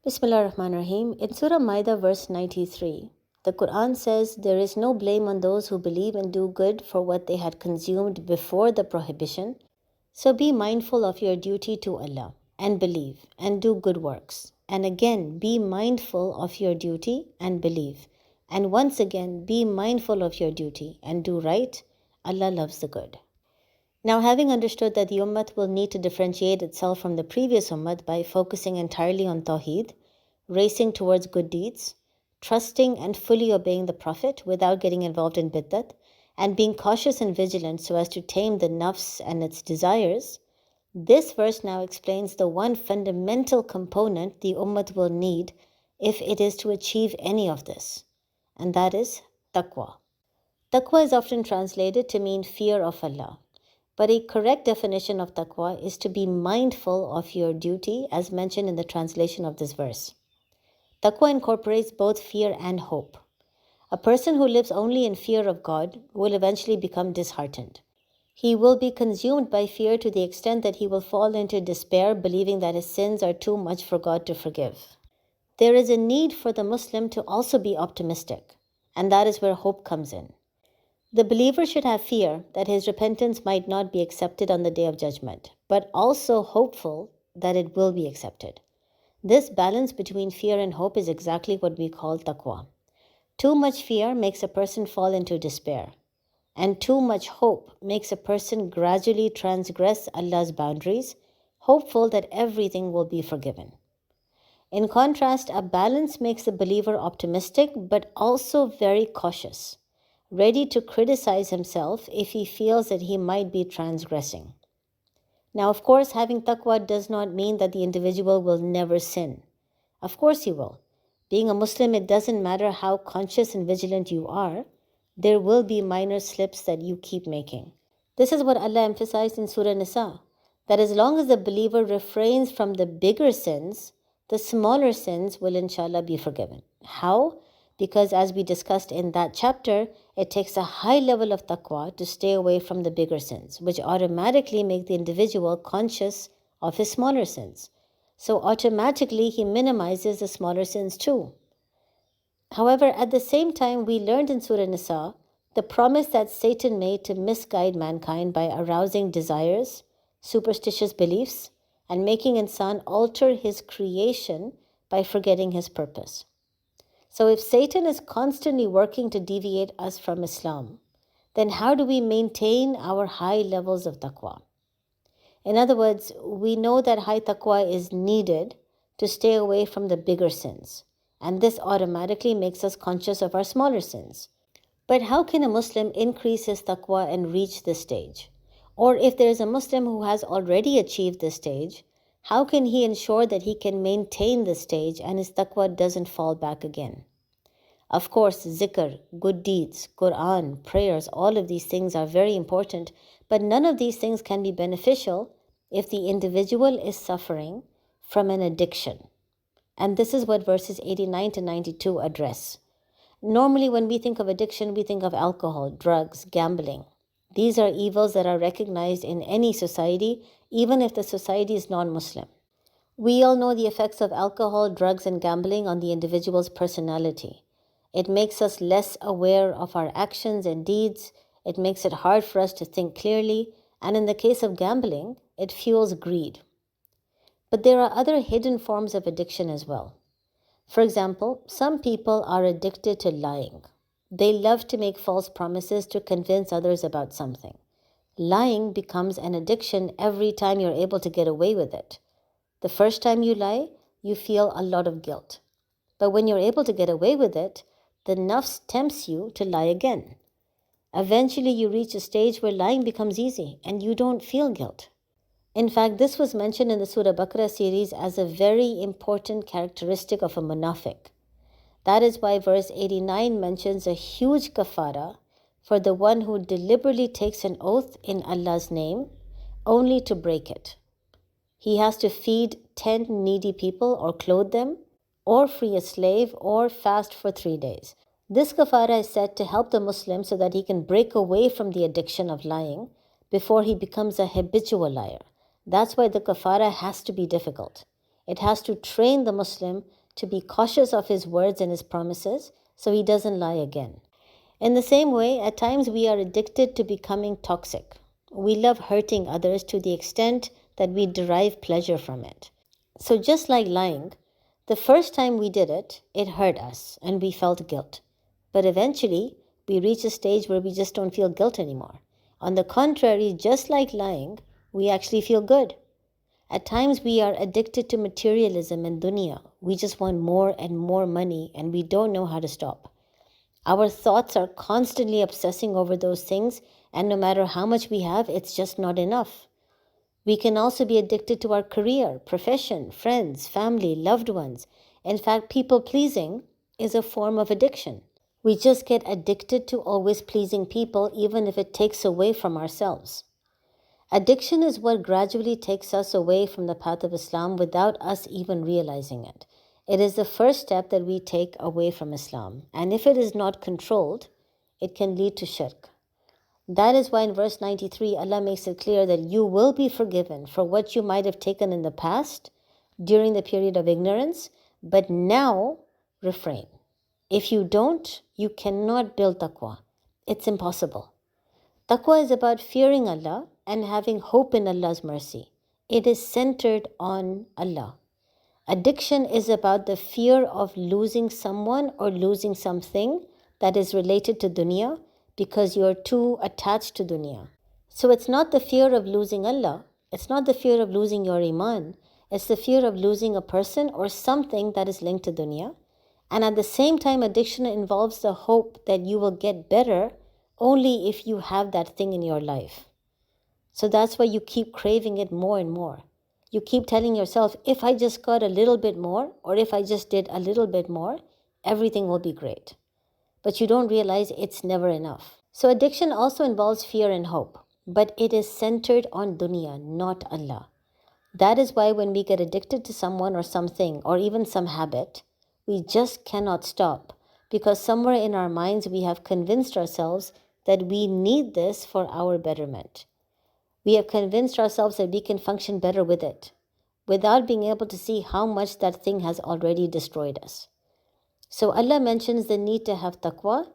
Bismillah ar-Rahman ar-Rahim. In Surah Al-Ma'idah verse 93, the Quran says, "There is no blame on those who believe and do good for what they had consumed before the prohibition. So be mindful of your duty to Allah and believe and do good works. And again, be mindful of your duty and believe. And once again, be mindful of your duty and do right. Allah loves the good." Now, having understood that the Ummah will need to differentiate itself from the previous Ummah by focusing entirely on Tawheed, racing towards good deeds, trusting and fully obeying the Prophet without getting involved in bid'at, and being cautious and vigilant so as to tame the nafs and its desires, this verse now explains the one fundamental component the Ummah will need if it is to achieve any of this, and that is taqwa. Taqwa is often translated to mean fear of Allah. But a correct definition of taqwa is to be mindful of your duty, as mentioned in the translation of this verse. Taqwa incorporates both fear and hope. A person who lives only in fear of God will eventually become disheartened. He will be consumed by fear to the extent that he will fall into despair, believing that his sins are too much for God to forgive. There is a need for the Muslim to also be optimistic, and that is where hope comes in. The believer should have fear that his repentance might not be accepted on the Day of Judgment, but also hopeful that it will be accepted. This balance between fear and hope is exactly what we call taqwa. Too much fear makes a person fall into despair, and too much hope makes a person gradually transgress Allah's boundaries, hopeful that everything will be forgiven. In contrast, a balance makes the believer optimistic but also very cautious, ready to criticize himself if he feels that he might be transgressing. Now, of course, having taqwa does not mean that the individual will never sin. Of course he will. Being a Muslim, it doesn't matter how conscious and vigilant you are, there will be minor slips that you keep making. This is what Allah emphasized in Surah Nisa, that as long as the believer refrains from the bigger sins, the smaller sins will inshallah be forgiven. How? Because as we discussed in that chapter, it takes a high level of taqwa to stay away from the bigger sins, which automatically make the individual conscious of his smaller sins. So automatically he minimizes the smaller sins too. However, at the same time, we learned in Surah Nisa the promise that Satan made to misguide mankind by arousing desires, superstitious beliefs, and making insan alter his creation by forgetting his purpose. So if Satan is constantly working to deviate us from Islam, then how do we maintain our high levels of taqwa? In other words, we know that high taqwa is needed to stay away from the bigger sins, and this automatically makes us conscious of our smaller sins. But how can a Muslim increase his taqwa and reach this stage? Or if there is a Muslim who has already achieved this stage, how can he ensure that he can maintain this stage and his taqwa doesn't fall back again? Of course, zikr, good deeds, Quran, prayers, all of these things are very important, but none of these things can be beneficial if the individual is suffering from an addiction. And this is what verses 89 to 92 address. Normally, when we think of addiction, we think of alcohol, drugs, gambling. These are evils that are recognized in any society, even if the society is non-Muslim. We all know the effects of alcohol, drugs, and gambling on the individual's personality. It makes us less aware of our actions and deeds. It makes it hard for us to think clearly. And in the case of gambling, it fuels greed. But there are other hidden forms of addiction as well. For example, some people are addicted to lying. They love to make false promises to convince others about something. Lying becomes an addiction every time you're able to get away with it. The first time you lie, you feel a lot of guilt. But when you're able to get away with it, the nafs tempts you to lie again. Eventually, you reach a stage where lying becomes easy and you don't feel guilt. In fact, this was mentioned in the Surah Baqarah series as a very important characteristic of a munafiq. That is why verse 89 mentions a huge kafara for the one who deliberately takes an oath in Allah's name only to break it. He has to feed 10 needy people or clothe them, or free a slave, or fast for 3 days. This kafara is said to help the Muslim so that he can break away from the addiction of lying before he becomes a habitual liar. That's why the kafara has to be difficult. It has to train the Muslim to be cautious of his words and his promises so he doesn't lie again. In the same way, at times we are addicted to becoming toxic. We love hurting others to the extent that we derive pleasure from it. So just like lying, the first time we did it, it hurt us and we felt guilt. But eventually, we reach a stage where we just don't feel guilt anymore. On the contrary, just like lying, we actually feel good. At times we are addicted to materialism and dunya. We just want more and more money and we don't know how to stop. Our thoughts are constantly obsessing over those things, and no matter how much we have, it's just not enough. We can also be addicted to our career, profession, friends, family, loved ones. In fact, people pleasing is a form of addiction. We just get addicted to always pleasing people, even if it takes away from ourselves. Addiction is what gradually takes us away from the path of Islam without us even realizing it. It is the first step that we take away from Islam. And if it is not controlled, it can lead to shirk. That is why in verse 93, Allah makes it clear that you will be forgiven for what you might have taken in the past during the period of ignorance, but now refrain. If you don't, you cannot build taqwa. It's impossible. Taqwa is about fearing Allah and having hope in Allah's mercy. It is centered on Allah. Addiction is about the fear of losing someone or losing something that is related to dunya because you're too attached to dunya. So it's not the fear of losing Allah. It's not the fear of losing your iman. It's the fear of losing a person or something that is linked to dunya. And at the same time, addiction involves the hope that you will get better only if you have that thing in your life. So that's why you keep craving it more and more. You keep telling yourself, if I just got a little bit more, or if I just did a little bit more, everything will be great. But you don't realize it's never enough. So addiction also involves fear and hope, but it is centered on dunya, not Allah. That is why when we get addicted to someone or something, or even some habit, we just cannot stop, because somewhere in our minds we have convinced ourselves that we need this for our betterment. We have convinced ourselves that we can function better with it, without being able to see how much that thing has already destroyed us. So Allah mentions the need to have taqwa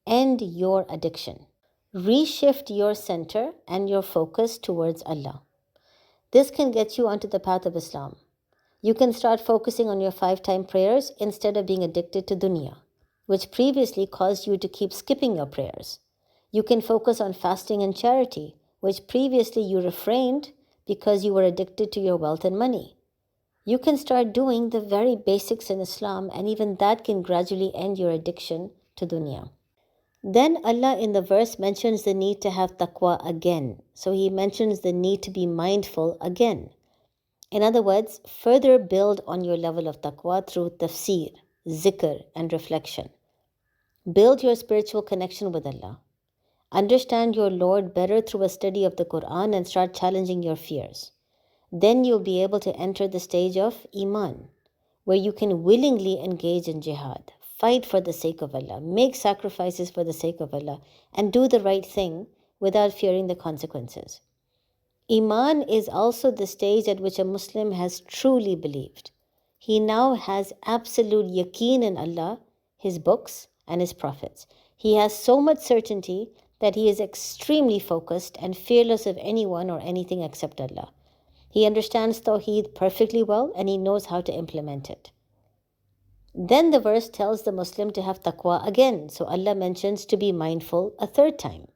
and your addiction. Reshift your center and your focus towards Allah. This can get you onto the path of Islam. You can start focusing on your 5-time prayers instead of being addicted to dunya, which previously caused you to keep skipping your prayers. You can focus on fasting and charity, which previously you refrained because you were addicted to your wealth and money. You can start doing the very basics in Islam, and even that can gradually end your addiction to dunya. Then Allah in the verse mentions the need to have taqwa again. So He mentions the need to be mindful again. In other words, further build on your level of taqwa through tafseer, zikr, and reflection. Build your spiritual connection with Allah. Understand your Lord better through a study of the Quran and start challenging your fears. Then you'll be able to enter the stage of iman, where you can willingly engage in jihad, fight for the sake of Allah, make sacrifices for the sake of Allah, and do the right thing without fearing the consequences. Iman is also the stage at which a Muslim has truly believed. He now has absolute yaqeen in Allah, His books, and His prophets. He has so much certainty that he is extremely focused and fearless of anyone or anything except Allah. He understands Tawheed perfectly well and he knows how to implement it. Then the verse tells the Muslim to have taqwa again. So Allah mentions to be mindful a 3rd time.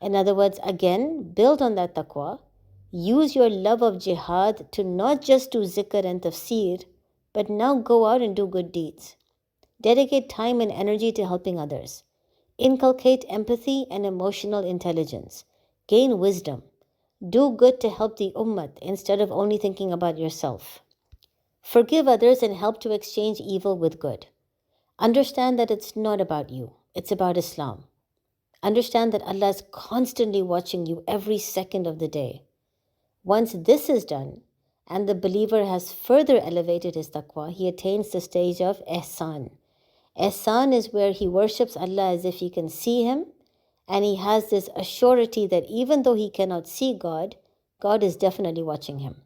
In other words, again, build on that taqwa. Use your love of jihad to not just do zikr and tafseer, but now go out and do good deeds. Dedicate time and energy to helping others. Inculcate empathy and emotional intelligence. Gain wisdom. Do good to help the ummah instead of only thinking about yourself. Forgive others and help to exchange evil with good. Understand that it's not about you, it's about Islam. Understand that Allah is constantly watching you every second of the day. Once this is done, and the believer has further elevated his taqwa, he attains the stage of ihsan. Ihsan is where he worships Allah as if he can see Him, and he has this assurity that even though he cannot see God, God is definitely watching him.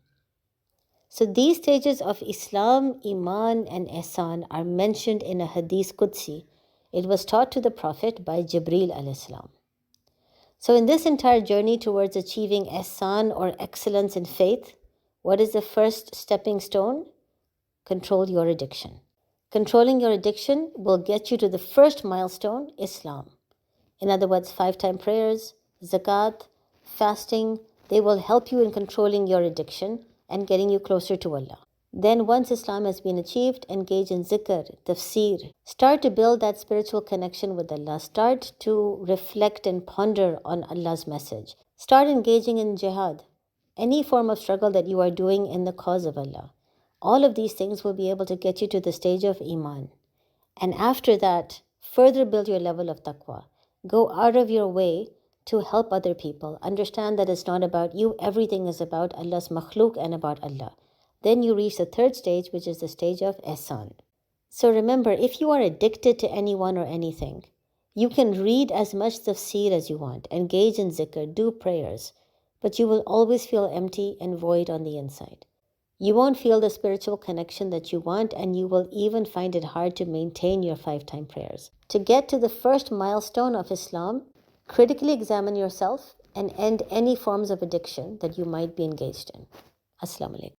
So these stages of Islam, Iman and Ihsan are mentioned in a Hadith Qudsi. It was taught to the Prophet by Jibreel alayhi salam. So in this entire journey towards achieving Ihsan or excellence in faith, what is the first stepping stone? Control your addiction. Controlling your addiction will get you to the first milestone, Islam. In other words, 5-time prayers, zakat, fasting, they will help you in controlling your addiction and getting you closer to Allah. Then once Islam has been achieved, engage in zikr, tafseer. Start to build that spiritual connection with Allah. Start to reflect and ponder on Allah's message. Start engaging in jihad, any form of struggle that you are doing in the cause of Allah. All of these things will be able to get you to the stage of Iman. And after that, further build your level of taqwa. Go out of your way to help other people. Understand that it's not about you. Everything is about Allah's makhluk and about Allah. Then you reach the third stage, which is the stage of ihsan. So remember, if you are addicted to anyone or anything, you can read as much tafseer as you want, engage in zikr, do prayers, but you will always feel empty and void on the inside. You won't feel the spiritual connection that you want, and you will even find it hard to maintain your 5-time prayers. To get to the first milestone of Islam, critically examine yourself and end any forms of addiction that you might be engaged in. Assalamu alaikum.